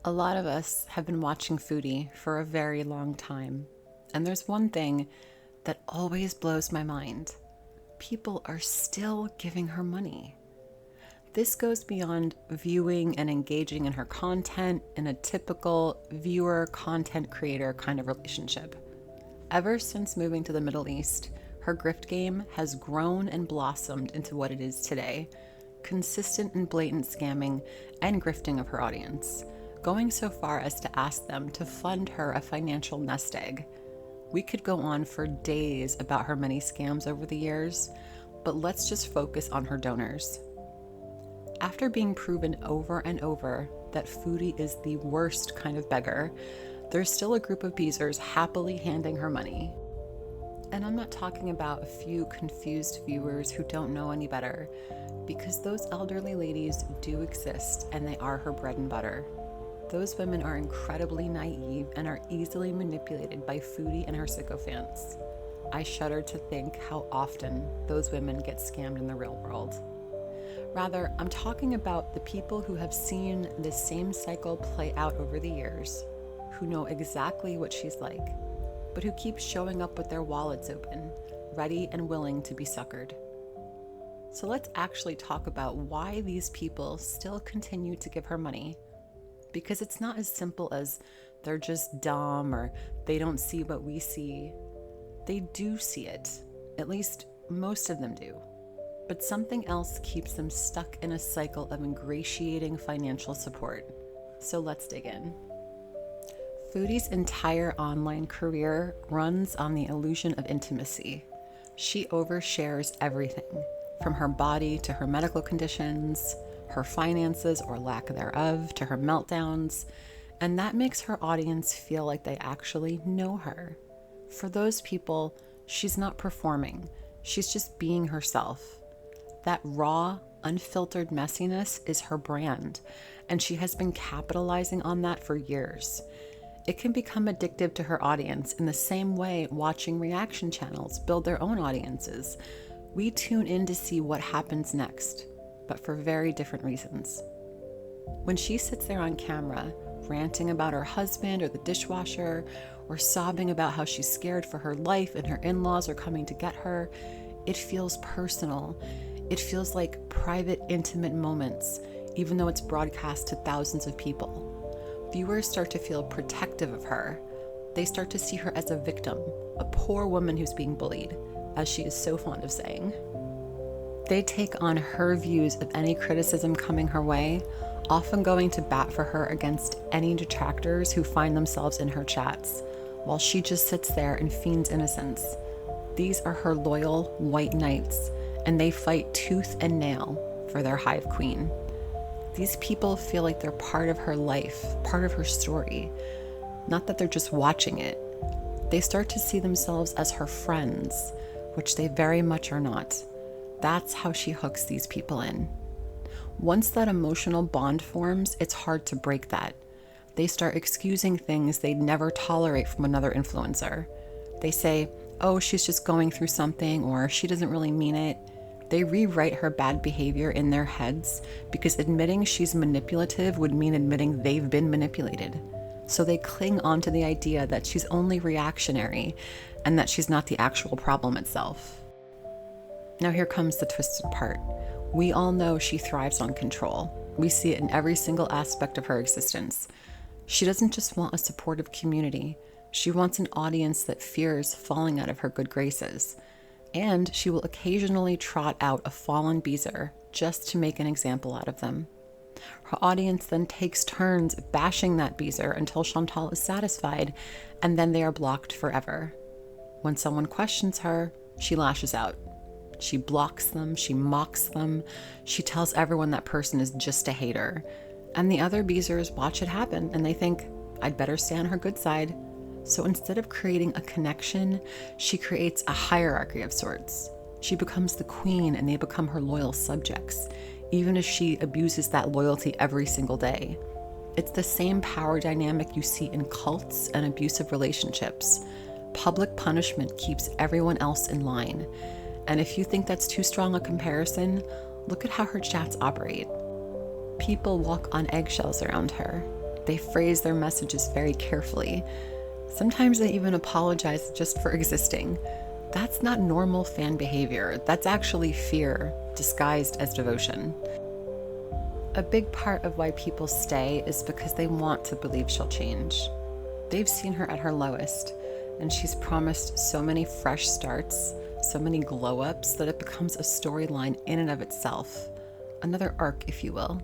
A lot of us have been watching Foodie for a very long time, and there's one thing that always blows my mind. People are still giving her money. This goes beyond viewing and engaging in her content in a typical viewer content creator kind of relationship. Ever since moving to the Middle East, her grift game has grown and blossomed into what it is today, consistent and blatant scamming and grifting of her audience, going so far as to ask them to fund her a financial nest egg. We could go on for days about her many scams over the years, but let's just focus on her donors. After being proven over and over that Foodie is the worst kind of beggar, there's still a group of beezers happily handing her money. And I'm not talking about a few confused viewers who don't know any better, because those elderly ladies do exist and they are her bread and butter. Those women are incredibly naive and are easily manipulated by Foodie and her sycophants. I shudder to think how often those women get scammed in the real world. Rather, I'm talking about the people who have seen this same cycle play out over the years, who know exactly what she's like, but who keep showing up with their wallets open, ready and willing to be suckered. So let's actually talk about why these people still continue to give her money. Because it's not as simple as they're just dumb or they don't see what we see. They do see it, at least most of them do. But something else keeps them stuck in a cycle of ingratiating financial support. So let's dig in. Foodie's entire online career runs on the illusion of intimacy. She overshares everything, from her body to her medical conditions, her finances or lack thereof, to her meltdowns, and that makes her audience feel like they actually know her. For those people, she's not performing, she's just being herself. That raw, unfiltered messiness is her brand, and she has been capitalizing on that for years. It can become addictive to her audience in the same way watching reaction channels build their own audiences. We tune in to see what happens next, but for very different reasons. When she sits there on camera, ranting about her husband or the dishwasher, or sobbing about how she's scared for her life and her in-laws are coming to get her, it feels personal. It feels like private, intimate moments, even though it's broadcast to thousands of people. Viewers start to feel protective of her. They start to see her as a victim, a poor woman who's being bullied, as she is so fond of saying. They take on her views of any criticism coming her way, often going to bat for her against any detractors who find themselves in her chats, while she just sits there and feigns innocence. These are her loyal white knights, and they fight tooth and nail for their hive queen. These people feel like they're part of her life, part of her story, not that they're just watching it. They start to see themselves as her friends, which they very much are not. That's how she hooks these people in. Once that emotional bond forms, it's hard to break that. They start excusing things they'd never tolerate from another influencer. They say, oh, she's just going through something, or she doesn't really mean it. They rewrite her bad behavior in their heads because admitting she's manipulative would mean admitting they've been manipulated. So they cling on to the idea that she's only reactionary and that she's not the actual problem itself. Now here comes the twisted part. We all know she thrives on control. We see it in every single aspect of her existence. She doesn't just want a supportive community. She wants an audience that fears falling out of her good graces. And she will occasionally trot out a fallen beezer just to make an example out of them. Her audience then takes turns bashing that beezer until Chantal is satisfied, and then they are blocked forever. When someone questions her, she lashes out. She blocks them, she mocks them, she tells everyone that person is just a hater. And the other beezers watch it happen and they think, I'd better stay on her good side. So instead of creating a connection, she creates a hierarchy of sorts. She becomes the queen and they become her loyal subjects, even as she abuses that loyalty every single day. It's the same power dynamic you see in cults and abusive relationships. Public punishment keeps everyone else in line. And if you think that's too strong a comparison, look at how her chats operate. People walk on eggshells around her. They phrase their messages very carefully. Sometimes they even apologize just for existing. That's not normal fan behavior. That's actually fear disguised as devotion. A big part of why people stay is because they want to believe she'll change. They've seen her at her lowest, and she's promised so many fresh starts, so many glow-ups, that it becomes a storyline in and of itself. Another arc, if you will.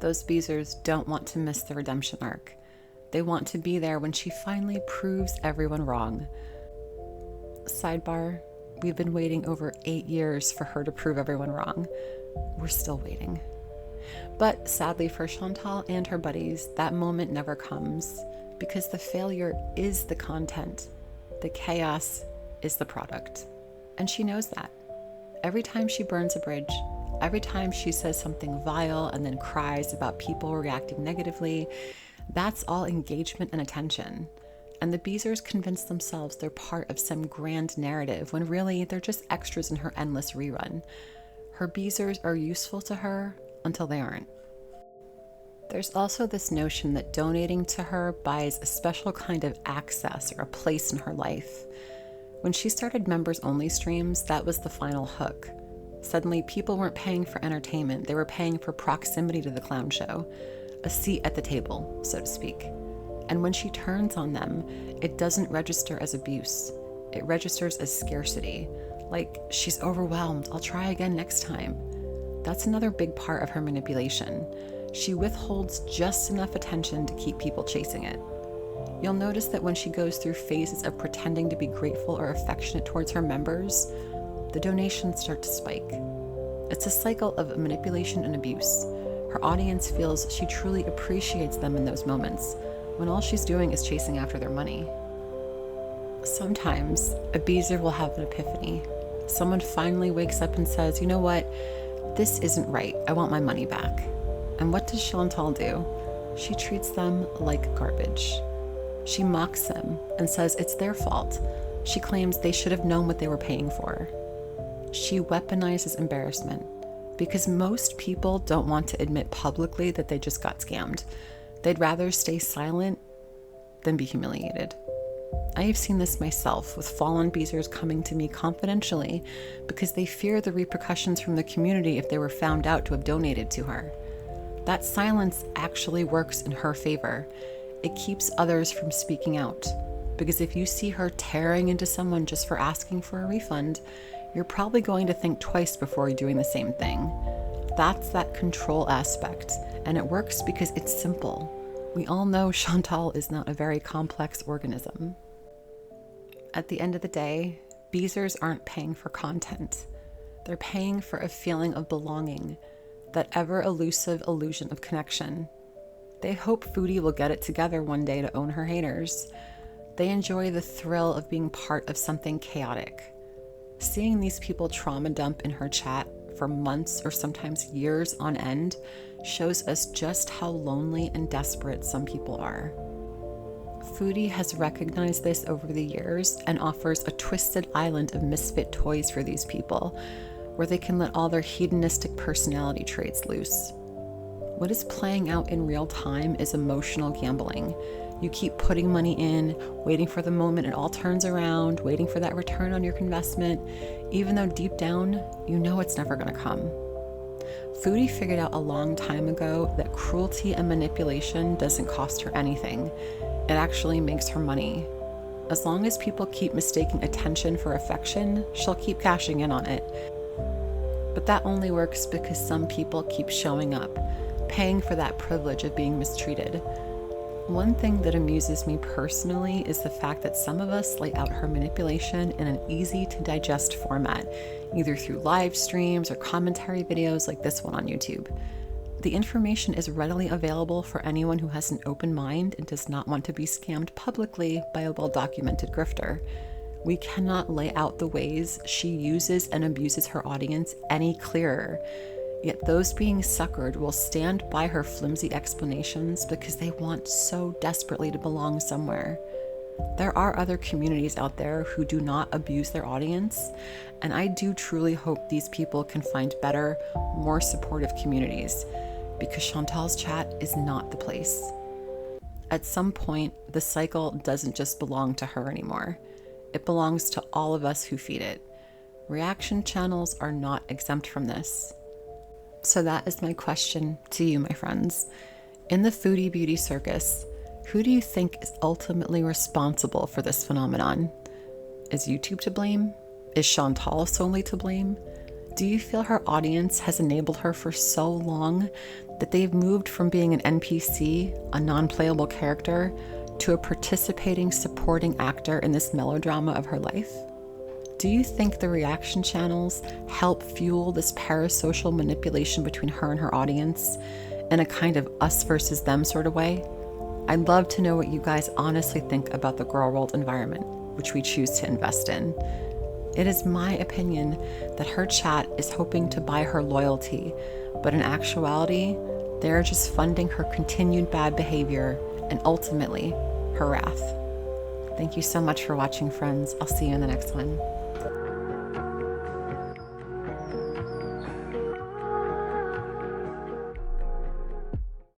Those Beezers don't want to miss the redemption arc. They want to be there when she finally proves everyone wrong. Sidebar, we've been waiting over 8 years for her to prove everyone wrong. We're still waiting. But sadly for Chantal and her buddies, that moment never comes because the failure is the content. The chaos is the product. And she knows that. Every time she burns a bridge, every time she says something vile and then cries about people reacting negatively, that's all engagement and attention. And the Beezers convince themselves they're part of some grand narrative when really they're just extras in her endless rerun. Her Beezers are useful to her until they aren't. There's also this notion that donating to her buys a special kind of access or a place in her life. When she started members-only streams, that was the final hook. Suddenly, people weren't paying for entertainment, they were paying for proximity to the clown show, a seat at the table, so to speak. And when she turns on them, it doesn't register as abuse. It registers as scarcity. Like, she's overwhelmed, I'll try again next time. That's another big part of her manipulation. She withholds just enough attention to keep people chasing it. You'll notice that when she goes through phases of pretending to be grateful or affectionate towards her members, the donations start to spike. It's a cycle of manipulation and abuse. Her audience feels she truly appreciates them in those moments, when all she's doing is chasing after their money. Sometimes, a Beezer will have an epiphany. Someone finally wakes up and says, you know what? This isn't right. I want my money back. And what does Chantal do? She treats them like garbage. She mocks them and says it's their fault. She claims they should have known what they were paying for. She weaponizes embarrassment because most people don't want to admit publicly that they just got scammed. They'd rather stay silent than be humiliated. I have seen this myself with fallen Beezers coming to me confidentially because they fear the repercussions from the community if they were found out to have donated to her. That silence actually works in her favor. It keeps others from speaking out, because if you see her tearing into someone just for asking for a refund, you're probably going to think twice before doing the same thing. That's that control aspect, and it works because it's simple. We all know Chantal is not a very complex organism. At the end of the day, Beezers aren't paying for content. They're paying for a feeling of belonging, that ever-elusive illusion of connection. They hope Foodie will get it together one day to own her haters. They enjoy the thrill of being part of something chaotic. Seeing these people trauma dump in her chat for months or sometimes years on end shows us just how lonely and desperate some people are. Foodie has recognized this over the years and offers a twisted island of misfit toys for these people, where they can let all their hedonistic personality traits loose. What is playing out in real time is emotional gambling. You keep putting money in, waiting for the moment it all turns around, waiting for that return on your investment, even though deep down, you know it's never gonna come. Foodie figured out a long time ago that cruelty and manipulation doesn't cost her anything. It actually makes her money. As long as people keep mistaking attention for affection, she'll keep cashing in on it. But that only works because some people keep showing up, paying for that privilege of being mistreated. One thing that amuses me personally is the fact that some of us lay out her manipulation in an easy to digest format, either through live streams or commentary videos like this one on YouTube. The information is readily available for anyone who has an open mind and does not want to be scammed publicly by a well-documented grifter. We cannot lay out the ways she uses and abuses her audience any clearer. Yet those being suckered will stand by her flimsy explanations because they want so desperately to belong somewhere. There are other communities out there who do not abuse their audience, and I do truly hope these people can find better, more supportive communities, because Chantal's chat is not the place. At some point, the cycle doesn't just belong to her anymore. It belongs to all of us who feed it. Reaction channels are not exempt from this. So that is my question to you, my friends. In the foodie beauty circus, who do you think is ultimately responsible for this phenomenon? Is YouTube to blame? Is Chantal solely to blame? Do you feel her audience has enabled her for so long that they've moved from being an NPC, a non-playable character, to a participating, supporting actor in this melodrama of her life? Do you think the reaction channels help fuel this parasocial manipulation between her and her audience in a kind of us versus them sort of way? I'd love to know what you guys honestly think about the Gorlworld environment, which we choose to invest in. It is my opinion that her chat is hoping to buy her loyalty, but in actuality, they're just funding her continued bad behavior and ultimately her wrath. Thank you so much for watching, friends. I'll see you in the next one.